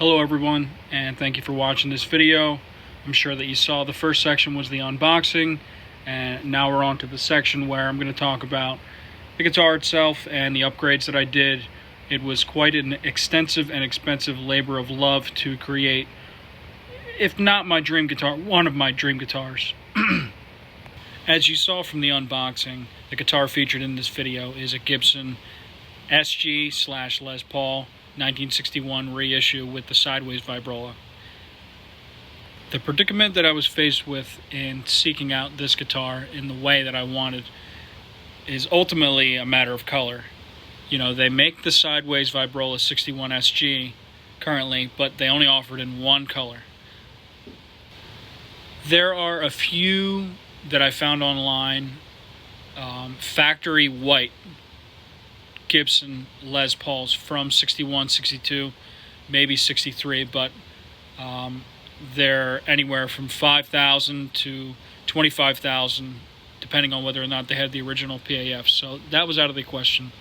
Hello everyone, and thank you for watching this video. I'm sure that you saw the first section was the unboxing, and now we're on to the section where I'm going to talk about the guitar itself and the upgrades that I did. It was quite an extensive and expensive labor of love to create, if not my dream guitar, one of my dream guitars. As you saw from the unboxing, the guitar featured in this video is a Gibson SG/Les Paul 1961 reissue with the sideways Vibrola. The predicament that I was faced with in seeking out this guitar in the way that I wanted is ultimately a matter of color. You know, they make the sideways Vibrola 61 SG currently, but they only offer it in one color. There are a few that I found online, factory white Gibson Les Pauls from 61, 62, maybe 63, but they're anywhere from $5,000 to $25,000, depending on whether or not they had the original PAF. So that was out of the question.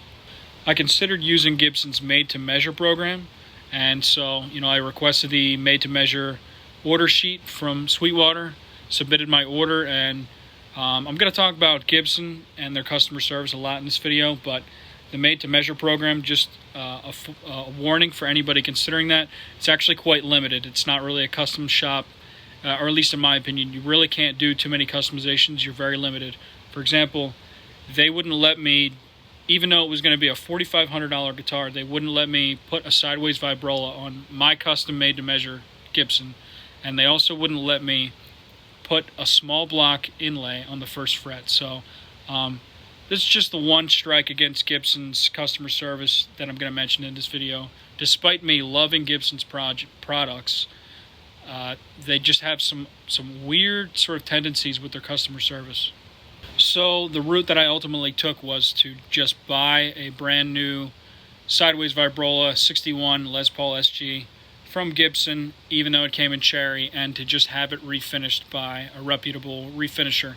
I considered using Gibson's made-to-measure program, and so I requested the made-to-measure order sheet from Sweetwater, submitted my order, and I'm going to talk about Gibson and their customer service a lot in this video, but the made-to-measure program, just a warning for anybody considering that, it's actually quite limited. It's not really a custom shop, or at least in my opinion. You really can't do too many customizations. You're very limited. For example, they wouldn't let me, even though it was going to be a $4,500 guitar, they wouldn't let me put a sideways Vibrola on my custom made-to-measure Gibson, and they also wouldn't let me put a small block inlay on the first fret. So this is just the one strike against Gibson's customer service that I'm going to mention in this video. Despite me loving Gibson's products, they just have some weird sort of tendencies with their customer service. So the route that I ultimately took was to just buy a brand new sideways Vibrola 61 Les Paul SG from Gibson, even though it came in cherry, and to just have it refinished by a reputable refinisher.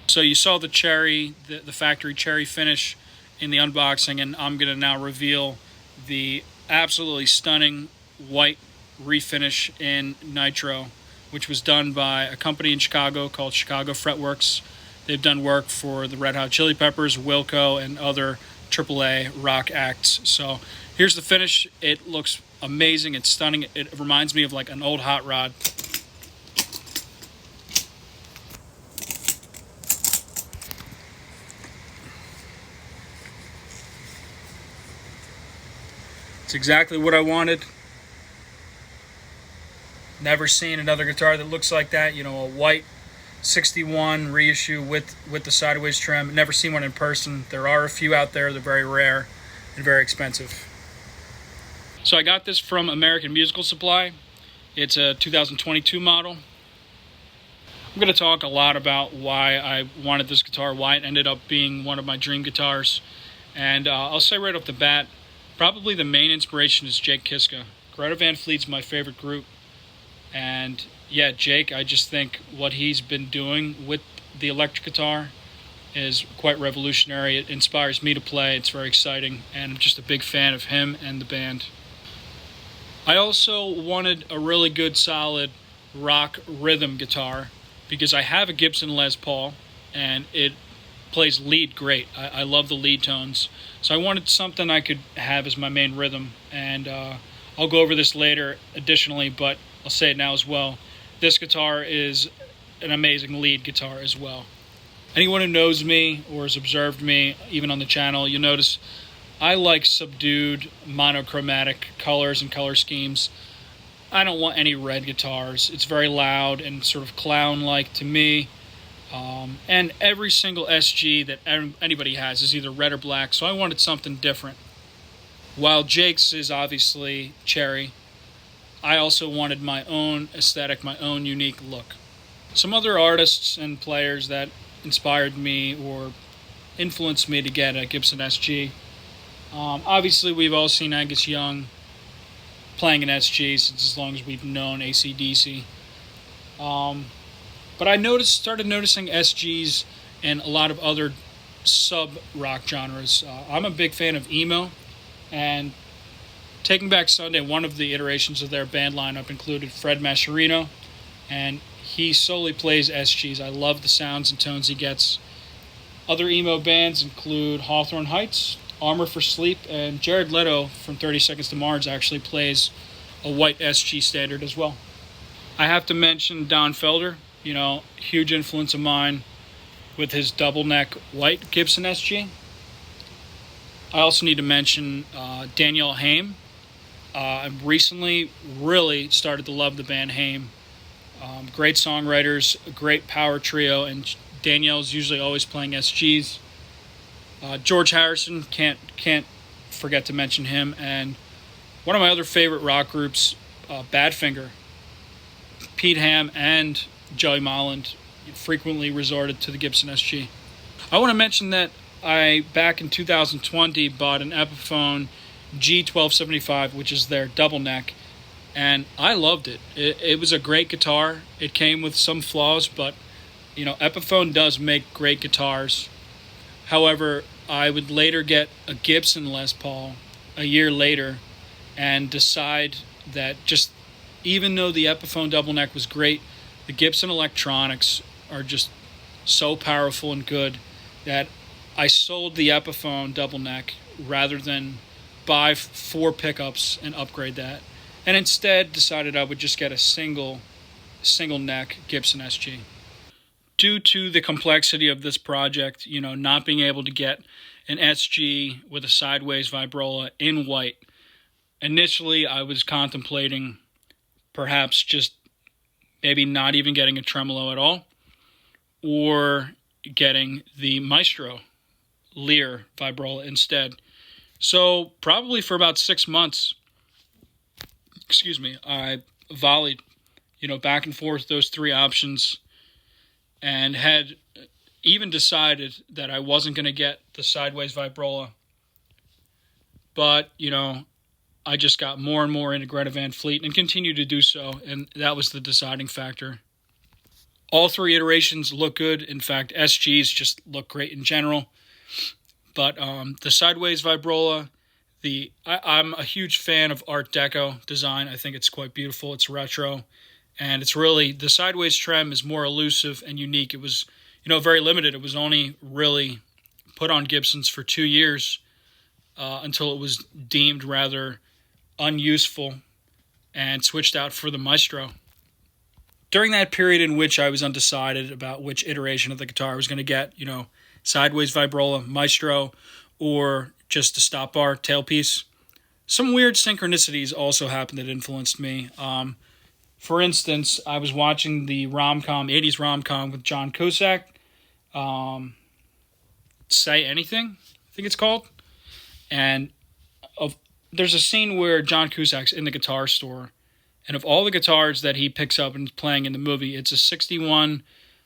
So you saw the cherry, the factory cherry finish in the unboxing, and I'm going to now reveal the absolutely stunning white refinish in nitro, which was done by a company in Chicago called Chicago Fretworks. They've done work for the Red Hot Chili Peppers, Wilco, and other AAA rock acts. So here's the finish. It looks amazing. It's stunning. It reminds me of like an old hot rod. It's exactly what I wanted. Never seen another guitar that looks like that. A white 61 reissue with the sideways trim. Never seen one in person. There are a few out there. They're very rare and very expensive. So I got this from American Musical Supply. It's a 2022 model. I'm going to talk a lot about why I wanted this guitar, why it ended up being one of my dream guitars. And I'll say right off the bat, probably the main inspiration is Jake Kiska. Greta Van Fleet's my favorite group. And yeah, Jake, I just think what he's been doing with the electric guitar is quite revolutionary. It inspires me to play. It's very exciting. And I'm just a big fan of him and the band. I also wanted a really good, solid rock rhythm guitar because I have a Gibson Les Paul and it plays lead great. I love the lead tones. So I wanted something I could have as my main rhythm, and I'll go over this later additionally, but I'll say it now as well. This guitar is an amazing lead guitar as well. Anyone who knows me or has observed me, even on the channel, you'll notice I like subdued monochromatic colors and color schemes. I don't want any red guitars. It's very loud and sort of clown-like to me. And every single SG that anybody has is either red or black, so I wanted something different. While Jake's is obviously cherry, I also wanted my own aesthetic, my own unique look. Some other artists and players that inspired me or influenced me to get a Gibson SG. Obviously, we've all seen Angus Young playing an SG since as long as we've known AC/DC. But I started noticing SGs in a lot of other sub-rock genres. I'm a big fan of emo, and Taking Back Sunday, one of the iterations of their band lineup included Fred Mascherino, and he solely plays SGs. I love the sounds and tones he gets. Other emo bands include Hawthorne Heights, Armor for Sleep, and Jared Leto from 30 Seconds to Mars actually plays a white SG standard as well. I have to mention Don Felder, huge influence of mine with his double neck white Gibson SG. I also need to mention Danielle Haim. I recently really started to love the band Haim. Great songwriters, a great power trio, and Danielle's usually always playing SGs. George Harrison, can't forget to mention him. And one of my other favorite rock groups, Badfinger. Pete Ham and Joey Molland frequently resorted to the Gibson SG. I want to mention that I, back in 2020, bought an Epiphone G1275, which is their double neck, and I loved it. It was a great guitar. It came with some flaws, but Epiphone does make great guitars. However, I would later get a Gibson Les Paul a year later and decide that just even though the Epiphone double neck was great, the Gibson electronics are just so powerful and good that I sold the Epiphone double neck rather than buy 4 pickups and upgrade that, and instead decided I would just get a single neck Gibson SG. Due to the complexity of this project, not being able to get an SG with a sideways Vibrola in white, initially I was contemplating perhaps just maybe not even getting a tremolo at all, or getting the Maestro Lear Vibrola instead. So probably for about 6 months, I volleyed, back and forth those 3 options, and had even decided that I wasn't going to get the sideways Vibrola. But, I just got more and more into Greta Van Fleet and continued to do so, and that was the deciding factor. All 3 iterations look good. In fact, SGs just look great in general. But the sideways Vibrola, I'm a huge fan of Art Deco design. I think it's quite beautiful. It's retro. And it's really, the sideways trem is more elusive and unique. It was, very limited. It was only really put on Gibsons for 2 years until it was deemed rather unuseful and switched out for the Maestro. During that period in which I was undecided about which iteration of the guitar I was going to get, sideways Vibrola, Maestro, or just a stop bar tailpiece, some weird synchronicities also happened that influenced me. For instance, I was watching the 80s rom-com with John Cusack, Say Anything, I think it's called. And there's a scene where John Cusack's in the guitar store, and of all the guitars that he picks up and is playing in the movie, it's a 61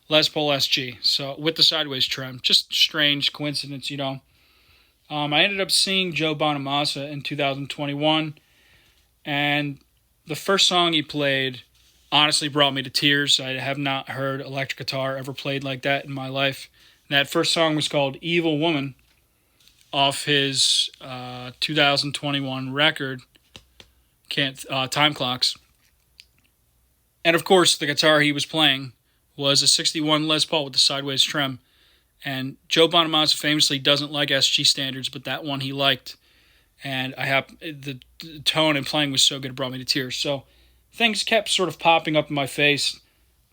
Les Paul SG, so with the sideways trim. Just strange coincidence, I ended up seeing Joe Bonamassa in 2021, and the first song he played honestly brought me to tears. I have not heard electric guitar ever played like that in my life. And that first song was called Evil Woman, off his 2021 record, Time Clocks. And of course, the guitar he was playing was a 61 Les Paul with the sideways trim. And Joe Bonamassa famously doesn't like SG standards, but that one he liked. And the tone and playing was so good it brought me to tears. So things kept sort of popping up in my face,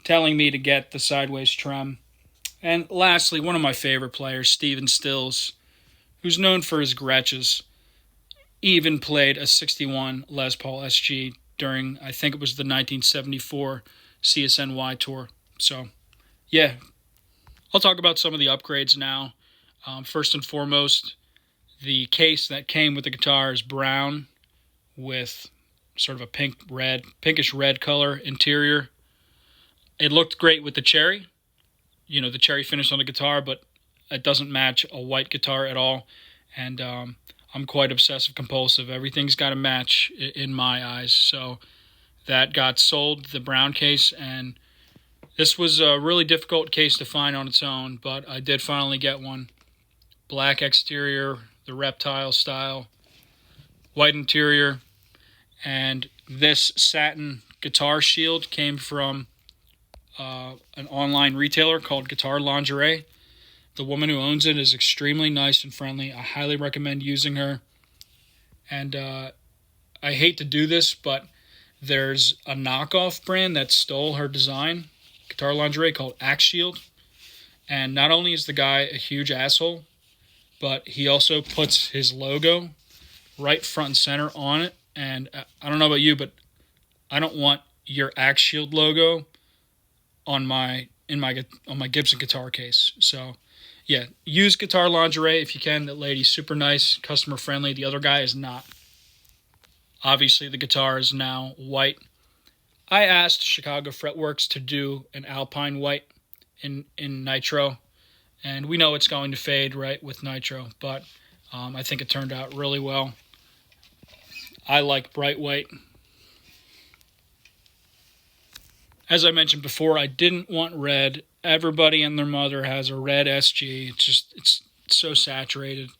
telling me to get the sideways trim. And lastly, one of my favorite players, Stephen Stills, who's known for his Gretches, even played a 61 Les Paul SG during, I think it was the 1974 CSNY tour. So, yeah, I'll talk about some of the upgrades now. First and foremost, the case that came with the guitar is brown with sort of a pinkish red color interior. It looked great with the cherry, the cherry finish on the guitar, but it doesn't match a white guitar at all. And I'm quite obsessive compulsive. Everything's got to match in my eyes. So that got sold, the brown case, and this was a really difficult case to find on its own, but I did finally get one. Black exterior, the reptile style, white interior, And this satin guitar shield came from an online retailer called Guitar Lingerie. The woman who owns it is extremely nice and friendly. I highly recommend using her. And I hate to do this, but there's a knockoff brand that stole her design, Guitar Lingerie, called Axe Shield. And not only is the guy a huge asshole, but he also puts his logo right front and center on it. And I don't know about you, but I don't want your Axe Shield logo on my Gibson guitar case. So yeah, use Guitar Lingerie if you can. That lady's super nice, customer friendly. The other guy is not. Obviously, the guitar is now white. I asked Chicago Fretworks to do an Alpine white in nitro, and we know it's going to fade, right, with nitro, but I think it turned out really well. I like bright white. As I mentioned before, I didn't want red. Everybody and their mother has a red SG. It's so saturated.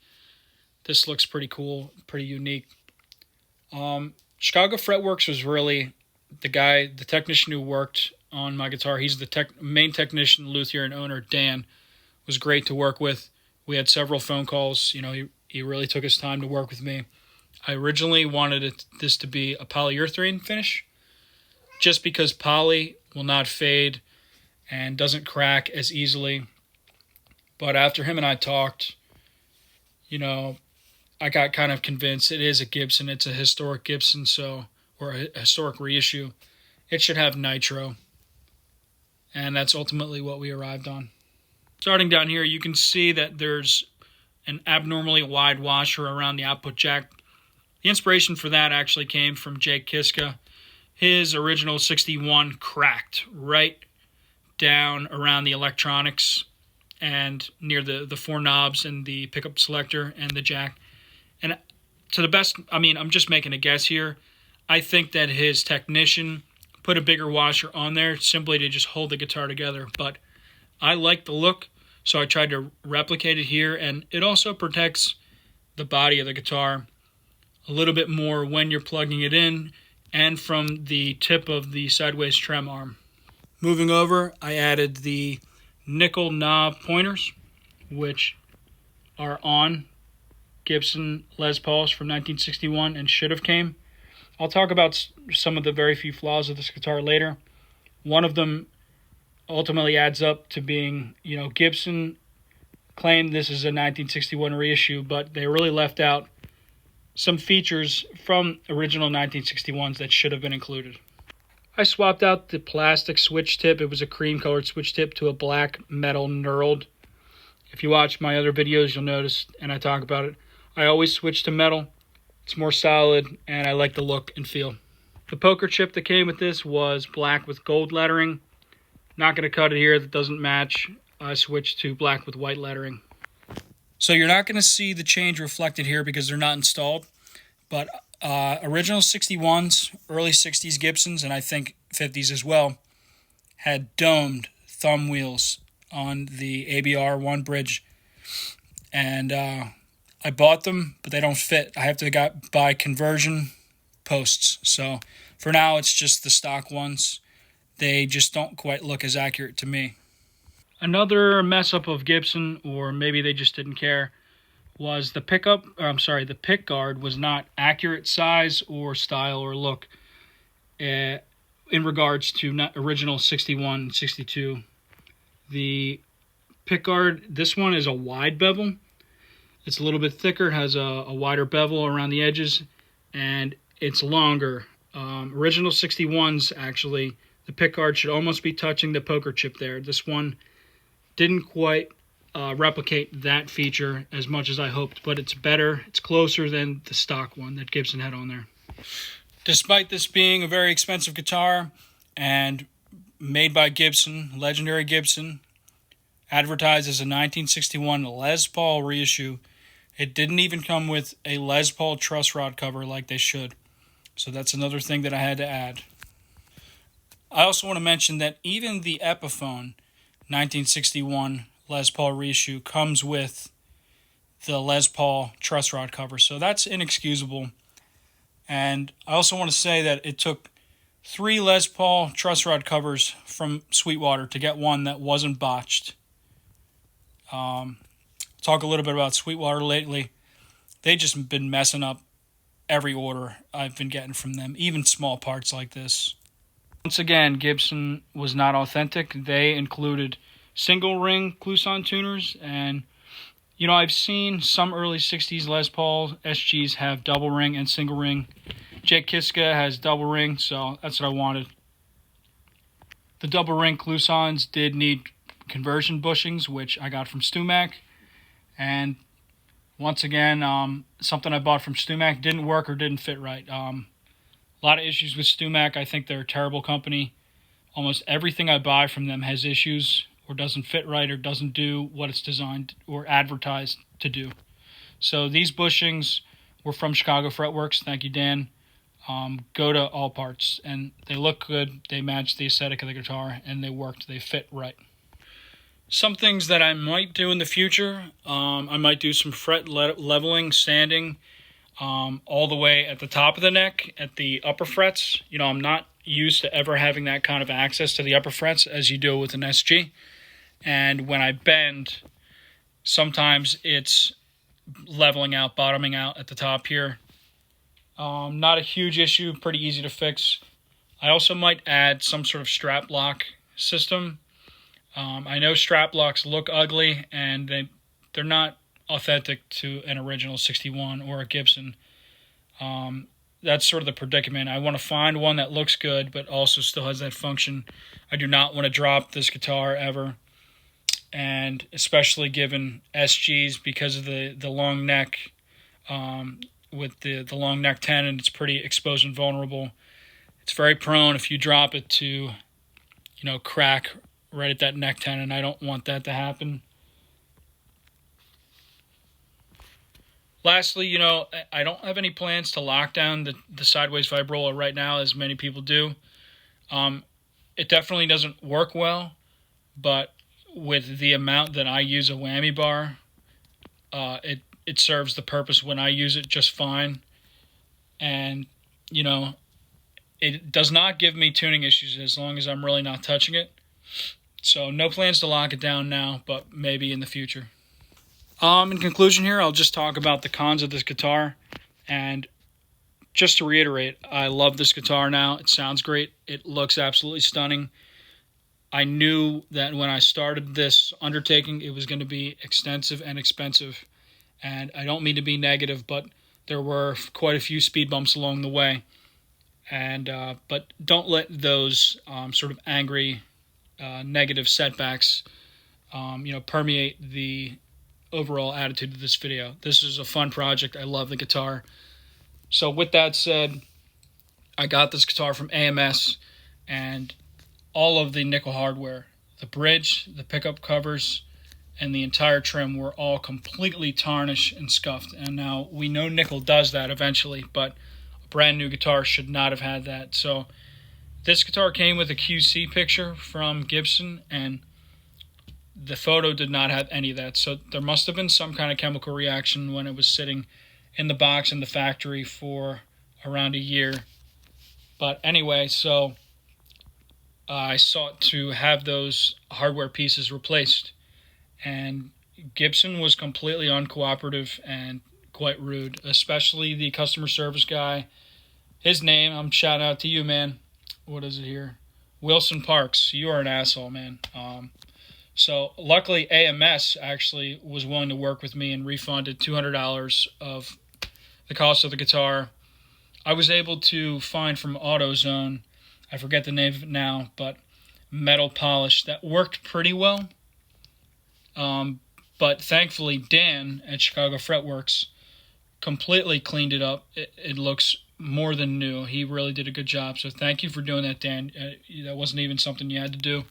This looks pretty cool, pretty unique. Chicago Fretworks was really the technician who worked on my guitar. He's the main technician, luthier, and owner. Dan was great to work with. We had several phone calls. You know, he really took his time to work with me. I originally wanted this to be a polyurethane finish, just because poly will not fade and doesn't crack as easily. But after him and I talked, you know, I got kind of convinced it is a Gibson. It's a historic Gibson, or a historic reissue. It should have nitro. And that's ultimately what we arrived on. Starting down here, you can see that there's an abnormally wide washer around the output jack. The inspiration for that actually came from Jake Kiska. His original 61 cracked right down around the electronics and near the four knobs and the pickup selector and the jack. And to the best, I'm just making a guess here. I think that his technician put a bigger washer on there simply to just hold the guitar together. But I like the look, so I tried to replicate it here. And it also protects the body of the guitar a little bit more when you're plugging it in and from the tip of the sideways trem arm. Moving over, I added the nickel knob pointers, which are on Gibson Les Pauls from 1961 and should have came. I'll talk about some of the very few flaws of this guitar later. One of them ultimately adds up to being, Gibson claimed this is a 1961 reissue, but they really left out some features from original 1961s that should have been included. I swapped out the plastic switch tip. It was a cream-colored switch tip to a black metal knurled. If you watch my other videos, you'll notice, and I talk about it, I always switch to metal. It's more solid, and I like the look and feel. The poker chip that came with this was black with gold lettering. Not going to cut it here. That doesn't match. I switched to black with white lettering. So you're not going to see the change reflected here because they're not installed. But original 61s, early 60s Gibsons, and I think 50s as well, had domed thumb wheels on the ABR 1 bridge. And I bought them, but they don't fit. I have to buy conversion posts. So for now, it's just the stock ones. They just don't quite look as accurate to me. Another mess up of Gibson, or maybe they just didn't care, was the the pick guard was not accurate size or style or look in regards to original 61 and 62. The pick guard, this one is a wide bevel. It's a little bit thicker, has a wider bevel around the edges, and it's longer. Original 61s, actually, the pick guard should almost be touching the poker chip there. This one didn't quite replicate that feature as much as I hoped, but it's better. It's closer than the stock one that Gibson had on there. Despite this being a very expensive guitar and made by Gibson, legendary Gibson, advertised as a 1961 Les Paul reissue, it didn't even come with a Les Paul truss rod cover like they should. So that's another thing that I had to add. I also want to mention that even the Epiphone 1961 Les Paul reissue comes with the Les Paul truss rod cover. So that's inexcusable. And I also want to say that it took 3 Les Paul truss rod covers from Sweetwater to get one that wasn't botched. Talk a little bit about Sweetwater lately. They just been messing up every order I've been getting from them, even small parts like this. Once again, Gibson was not authentic. They included single ring Clouson tuners, and I've seen some early 60s Les Paul SGs have double ring and single ring. Jake Kiska has double ring, so that's what I wanted. The double ring Clousons did need conversion bushings, which I got from StewMac. And once again, something I bought from StewMac didn't work or didn't fit right. A lot of issues with StewMac. I think they're a terrible company. Almost everything I buy from them has issues or doesn't fit right or doesn't do what it's designed or advertised to do. So these bushings were from Chicago Fretworks. Thank you, Dan. Go to All Parts, and they look good. They match the aesthetic of the guitar, and they worked. They fit right. Some things that I might do in the future, I might do some fret leveling, sanding, all the way at the top of the neck, at the upper frets. I'm not used to ever having that kind of access to the upper frets as you do with an SG. And when I bend, sometimes it's leveling out, bottoming out at the top here. Not a huge issue, pretty easy to fix. I also might add some sort of strap lock system. I know strap locks look ugly, and they're not authentic to an original 61 or a Gibson. That's sort of the predicament. I want to find one that looks good, but also still has that function. I do not want to drop this guitar ever, and especially given SGs because of the long neck. With the long neck tenon, it's pretty exposed and vulnerable. It's very prone if you drop it to, crack right at that neck tenon. I don't want that to happen. Lastly, I don't have any plans to lock down the sideways Vibrola right now, as many people do. It definitely doesn't work well, but with the amount that I use a whammy bar, it serves the purpose when I use it just fine. And, it does not give me tuning issues as long as I'm really not touching it. So no plans to lock it down now, but maybe in the future. In conclusion here, I'll just talk about the cons of this guitar. And just to reiterate, I love this guitar now. It sounds great. It looks absolutely stunning. I knew that when I started this undertaking, it was going to be extensive and expensive. And I don't mean to be negative, but there were quite a few speed bumps along the way. And but don't let those sort of angry, negative setbacks, permeate the overall attitude of this video. This is a fun project. I love the guitar. So with that said, I got this guitar from AMS, and all of the nickel hardware, the bridge, the pickup covers, and the entire trim were all completely tarnished and scuffed. And now we know nickel does that eventually, but a brand new guitar should not have had that. So this guitar came with a QC picture from Gibson, and the photo did not have any of that. So there must have been some kind of chemical reaction when it was sitting in the box in the factory for around a year. But anyway, so I sought to have those hardware pieces replaced. And Gibson was completely uncooperative and quite rude, especially the customer service guy. His name, I'm shouting out to you, man. What is it here? Wilson Parks. You are an asshole, man. So luckily AMS actually was willing to work with me and refunded $200 of the cost of the guitar. I was able to find from AutoZone, I forget the name of it now, but metal polish that worked pretty well. But thankfully Dan at Chicago Fretworks completely cleaned it up. It looks more than new. He really did a good job. So thank you for doing that, Dan. That wasn't even something you had to do.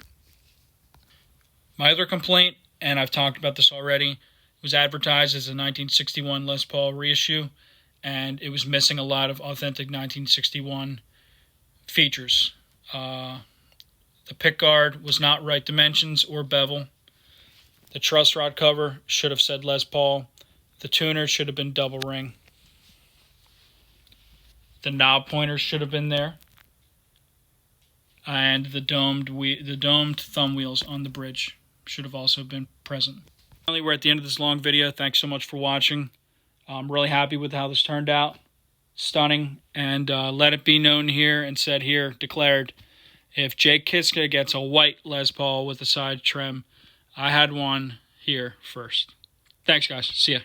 My other complaint, and I've talked about this already, was advertised as a 1961 Les Paul reissue, and it was missing a lot of authentic 1961 features. The pickguard was not right dimensions or bevel. The truss rod cover should have said Les Paul. The tuner should have been double ring. The knob pointers should have been there. And the domed thumb wheels on the bridge should have also been present. Finally, we're at the end of this long video. Thanks so much for watching. I'm really happy with how this turned out. Stunning. And let it be known here and said here, declared, if Jake Kiska gets a white Les Paul with a side trim, I had one here first. Thanks, guys. See ya.